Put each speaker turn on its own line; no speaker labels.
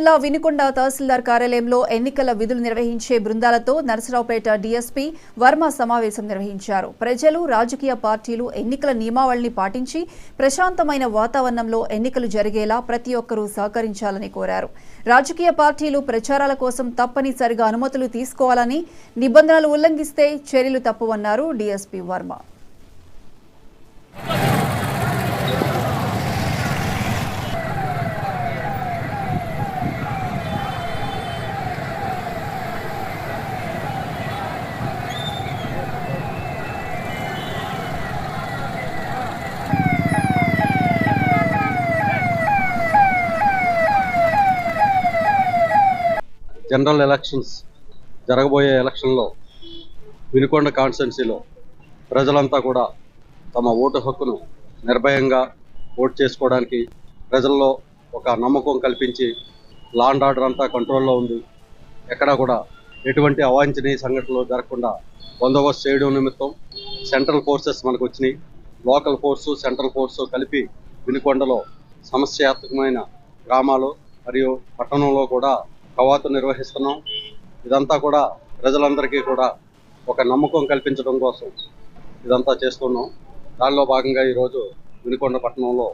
జిల్లా వినుకొండ తహసీల్దార్ కార్యాలయంలో ఎన్నికల విధులు నిర్వహించే బృందాలతో నరసరావుపేట డీఎస్పీ వర్మ సమావేశం నిర్వహించారు. ప్రజలు, రాజకీయ పార్టీలు ఎన్నికల నియమావళిని పాటించి ప్రశాంతమైన వాతావరణంలో ఎన్నికలు జరిగేలా ప్రతి ఒక్కరూ సహకరించాలని కోరారు. రాజకీయ పార్టీలు ప్రచారాల కోసం తప్పనిసరిగా అనుమతులు తీసుకోవాలని, నిబంధనలు ఉల్లంఘిస్తే చర్యలు తప్పవన్నారు డీఎస్పీ వర్మ.
జనరల్ ఎలక్షన్స్ జరగబోయే ఎలక్షన్లో వినుకొండ కాన్స్టిట్యున్సీలో ప్రజలంతా కూడా తమ ఓటు హక్కును నిర్భయంగా ఓటు చేసుకోవడానికి ప్రజల్లో ఒక నమ్మకం కల్పించి లా అండ్ ఆర్డర్ అంతా కంట్రోల్లో ఉంది. ఎక్కడా కూడా ఎటువంటి అవాంఛనీయ సంఘటనలు జరగకుండా బందోబస్తు చేయడం నిమిత్తం సెంట్రల్ ఫోర్సెస్ మనకు వచ్చినాయి. లోకల్ ఫోర్సు, సెంట్రల్ ఫోర్సు కలిపి వినుకొండలో సమస్యాత్మకమైన గ్రామాలు మరియు పట్టణంలో కూడా కవాతు నిర్వహిస్తున్నాం. ఇదంతా కూడా ప్రజలందరికీ కూడా ఒక నమ్మకం కల్పించడం కోసం ఇదంతా చేస్తున్నాం. దానిలో భాగంగా ఈరోజు వినుకొండ పట్టణంలో